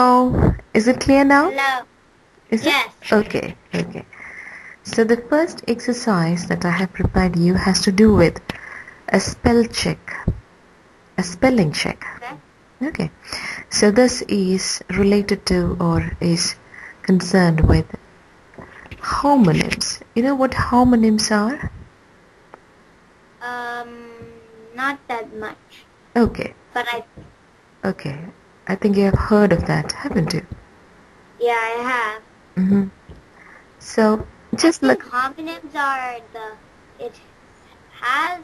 Oh, is it clear now? Hello. Is Yes. it? Okay. So the first exercise that I have prepared you has to do with a spelling check. Okay. So this is related to or is concerned with homonyms. You know what homonyms are? Not that much. Okay. But I think you have heard of that, haven't you? yeah, I have. So just I think look. homonyms are it has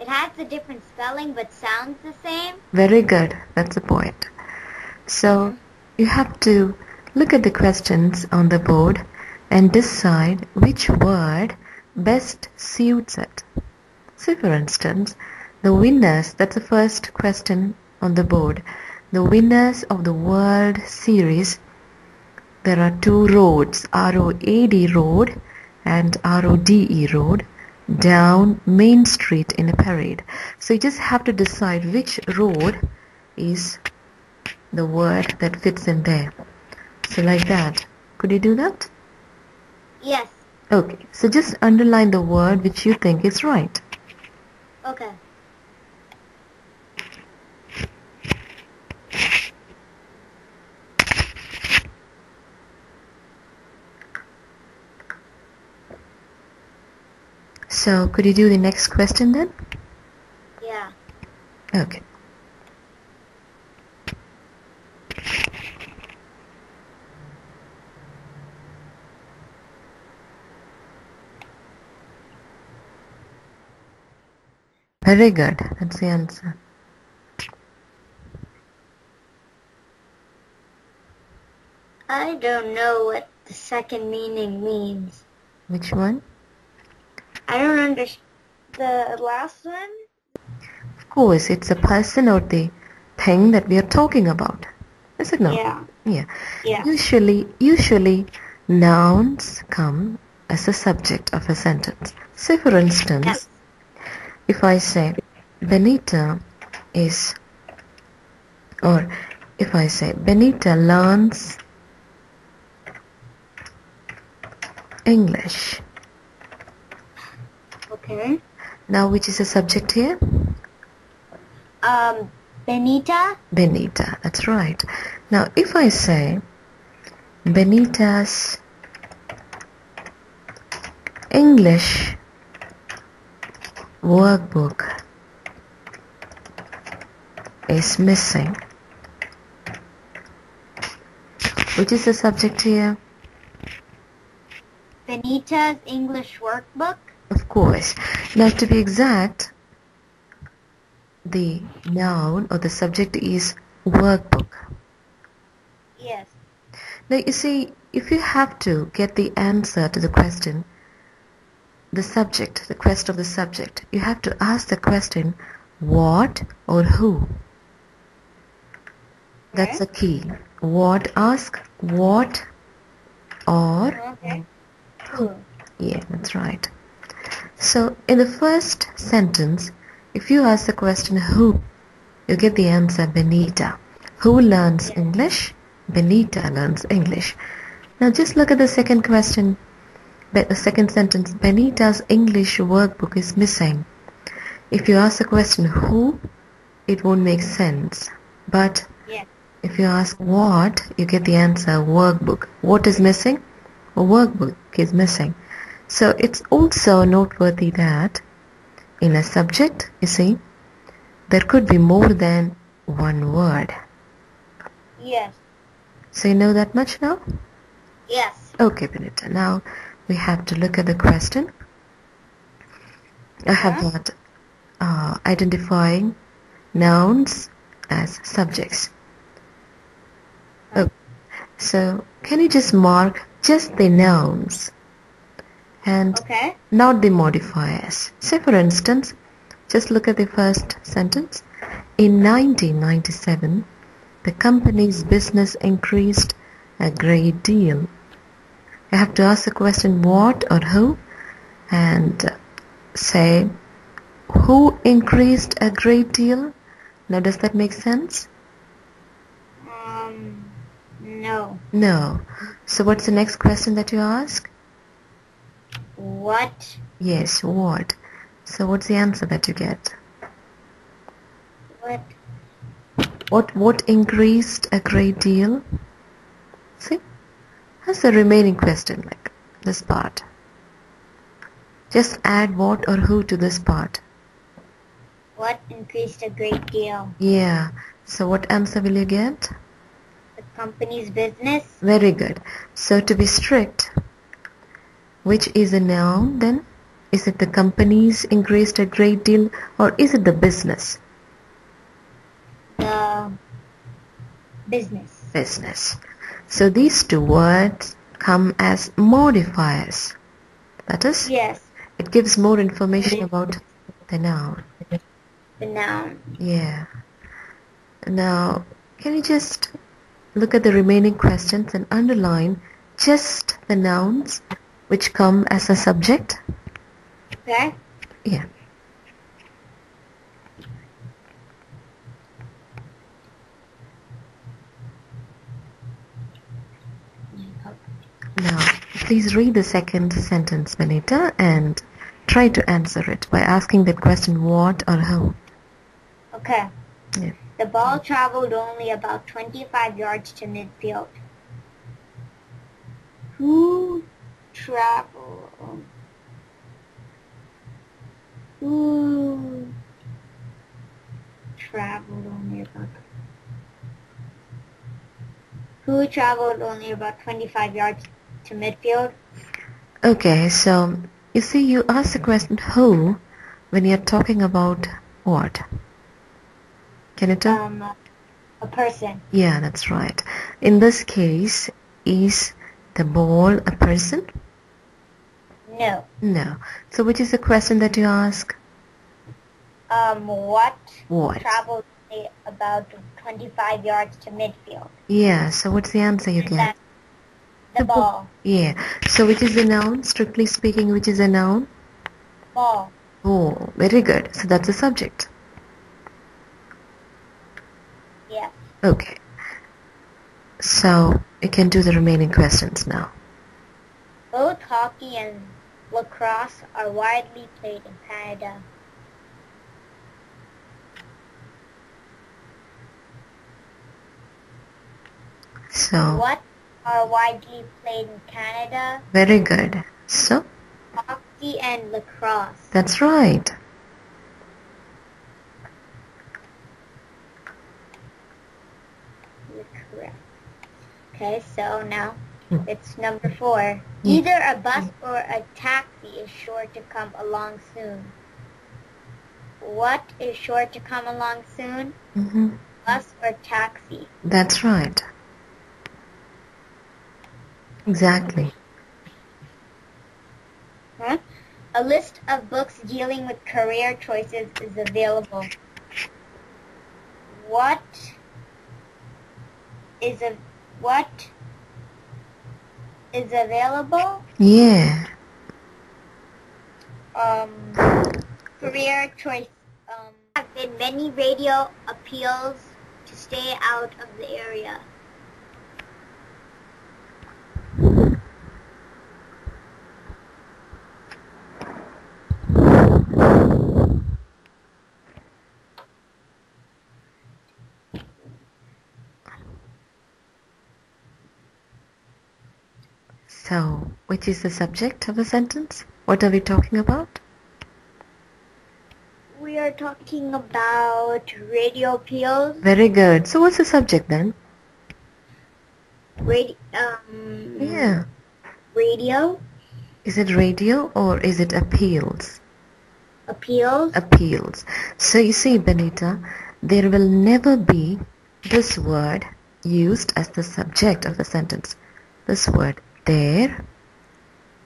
it has a different spelling but sounds the same. Very good. That's the point. So you have to look at the questions on the board and decide which word best suits it. Say for instance, that's the first question on the board. The winners of the World Series, there are two roads, ROAD road and RODE road, down Main Street in a parade. So you just have to decide which road is the word that fits in there. So like that. Could you do that? Yes. Okay. So just underline the word which you think is right. Okay. So could you do the next question then? Yeah. Okay. Very good. That's the answer. I don't know what the second meaning means. Which one? I don't understand the last one. Of course, it's a person or the thing that we are talking about. Is it not? Yeah. Yeah. Usually nouns come as a subject of a sentence. Say for instance, if I say Benita is, or if I say Benita learns English. Okay. Now which is the subject here? Benita. Benita, that's right. Now if I say Benita's English workbook is missing. Which is the subject here? Benita's English workbook? Of course. Now to be exact, the noun or the subject is workbook. Yes. Now you see, if you have to get the answer to the question, the subject, the quest of the subject, you have to ask the question, what or who? That's the key. What, ask what or who. Yeah, that's right. So in the first sentence, if you ask the question who, you get the answer Benita. Who learns English? Benita learns English. Now just look at the second question, the second sentence. Benita's English workbook is missing. If you ask the question who, it won't make sense. But if you ask what, you get the answer workbook. What is missing? A workbook is missing. So it's also noteworthy that in a subject, you see, there could be more than one word. Yes. So you know that much now? Yes. Okay, Benita. Now we have to look at the question. I have got identifying nouns as subjects. Oh, so can you just mark just the nouns and not the modifiers? Say for instance, just look at the first sentence. In 1997, the company's business increased a great deal. I have to ask the question what or who and say who increased a great deal. Now does that make sense? No. So what's the next question that you ask? What? Yes, what? So what's the answer that you get? What increased a great deal? See? That's the remaining question, like this part. Just add what or who to this part. What increased a great deal? Yeah. So what answer will you get? The company's business. Very good. So to be strict, which is a noun then? Is it the company's increased a great deal or is it the business? The business. Business. So these two words come as modifiers. That is? Yes. It gives more information about the noun. The noun. Yeah. Now, can you just look at the remaining questions and underline just the nouns which come as a subject? Okay. Yeah. Now, please read the second sentence, Benita, and try to answer it by asking that question, what or who. Okay. Yeah. The ball traveled only about 25 yards to midfield. Who traveled? Who traveled only about? Who traveled only about 25 yards to midfield? Okay, so you see, you ask the question who when you're talking about what? Can you tell? A person. Yeah, that's right. In this case, is the ball a person? No. No. So which is the question that you ask? What traveled only about 25 yards to midfield? Yeah, so what's the answer you get? The ball. Yeah. So which is a noun? Strictly speaking, which is a noun? Ball. Oh, very good. So that's a subject. Yeah. Okay. So you can do the remaining questions now. Both hockey and lacrosse are widely played in Canada. So what are widely played in Canada? Very good. So Hockey and lacrosse. That's right. Correct. Okay, so now it's number 4. Either a bus or a taxi is sure to come along soon. What is sure to come along soon? Bus or taxi? That's right. Exactly. A list of books dealing with career choices is available. What is available? Yeah. Career choice. There have been many radio appeals to stay out of the area. So, which is the subject of the sentence? What are we talking about? We are talking about radio appeals. Very good. So what's the subject then? Yeah. Radio. Is it radio or is it appeals? Appeals. Appeals. So you see, Benita, there will never be this word used as the subject of the sentence. This word there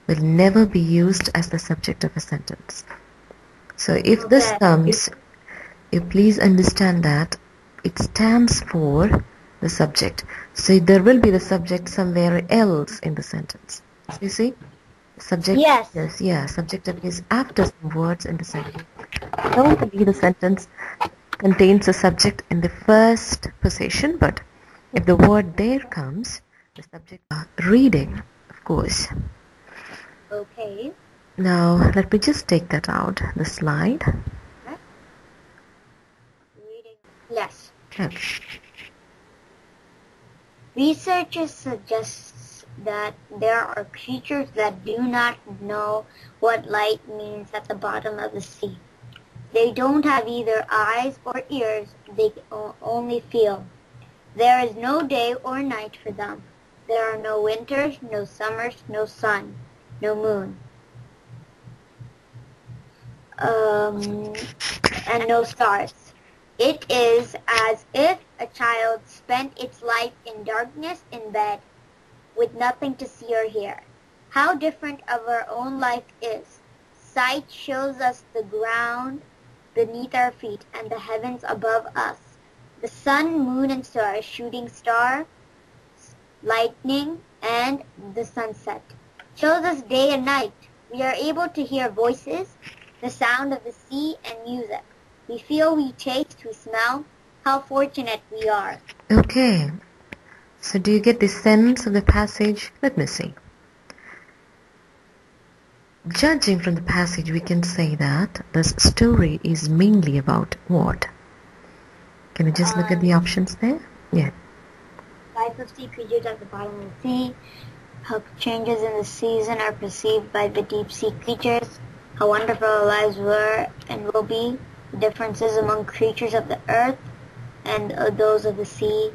will never be used as the subject of a sentence. So if this comes, you please understand that it stands for the subject. So there will be the subject somewhere else in the sentence. So you see? Subject. Yes. Yeah, subject appears after some words in the sentence. Normally the sentence contains a subject in the first position, but if the word there comes, The subject reading, of course. Okay. Now let me just take that out, the slide. Reading. Yes. Okay. Researchers suggest that there are creatures that do not know what light means at the bottom of the sea. They don't have either eyes or ears, they only feel. There is no day or night for them. There are no winters, no summers, no sun, no moon, and no stars. It is as if a child spent its life in darkness in bed, with nothing to see or hear. How different of our own life is. Sight shows us the ground beneath our feet and the heavens above us. The sun, moon, and stars, shooting star, lightning, and the sunset. Shows us day and night. We are able to hear voices, the sound of the sea, and music. We feel, we taste, we smell. How fortunate we are. Okay. So do you get the sense of the passage? Let me see. Judging from the passage, we can say that this story is mainly about what? Can you just look at the options there? Yeah. Life of sea creatures at the bottom of the sea. How changes in the season are perceived by the deep sea creatures. How wonderful our lives were and will be. Differences among creatures of the earth and those of the sea.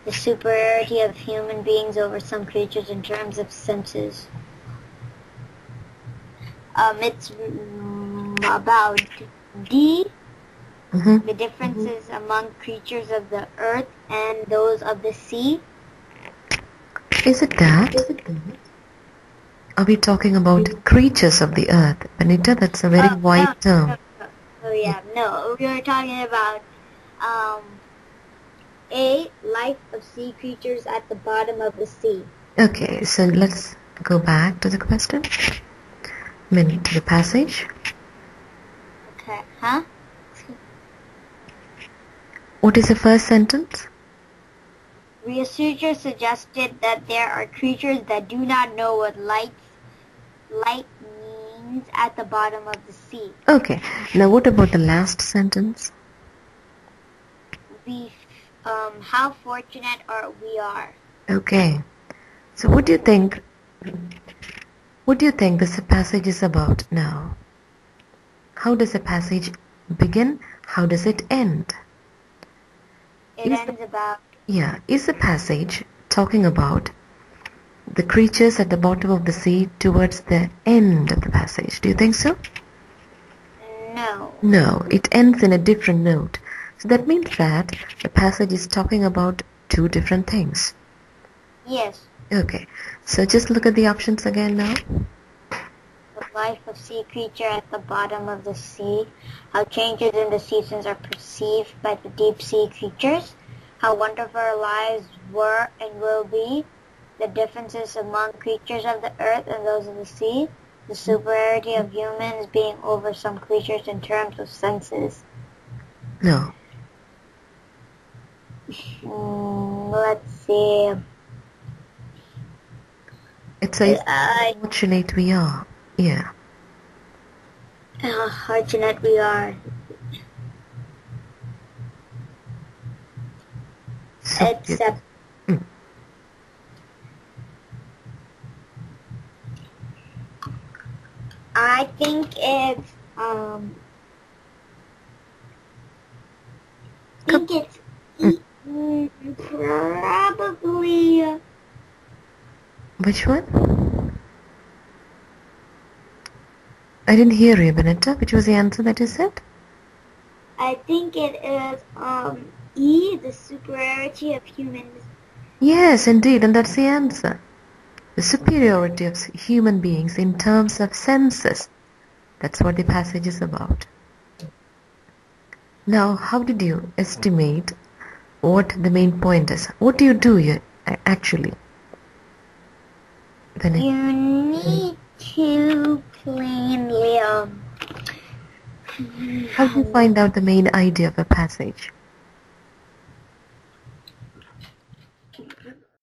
The superiority of human beings over some creatures in terms of senses. It's about D. The differences among creatures of the earth and those of the sea. Is it that? Are we talking about creatures of the earth? Benita, that's a very wide term. No. We were talking about A, life of sea creatures at the bottom of the sea. Okay, so let's go back to the question. I mean, to the passage. Okay, What is the first sentence? Researchers suggested that there are creatures that do not know what light means at the bottom of the sea. Okay, now what about the last sentence? How fortunate we are. Okay, so what do you think this passage is about now? How does the passage begin? How does it end? Is the passage talking about the creatures at the bottom of the sea towards the end of the passage? Do you think so? No. No, it ends in a different note. So that means that the passage is talking about two different things. Yes. Okay, so just look at the options again now. The life of sea creature at the bottom of the sea. How changes in the seasons are perceived by the deep sea creatures. How wonderful our lives were and will be. The differences among creatures of the earth and those of the sea. The superiority of humans being over some creatures in terms of senses. No. Let's see. It says, fortunate we are. Yeah. How fortunate we are. Except I think it's probably which one? I didn't hear you, Benita. Which was the answer that you said? I think it is E, the superiority of humans. Yes, indeed, and that's the answer. The superiority of human beings in terms of senses. That's what the passage is about. Now, how did you estimate what the main point is? What do you do here, actually? Benita? You need to plainly How do you find out the main idea of a passage?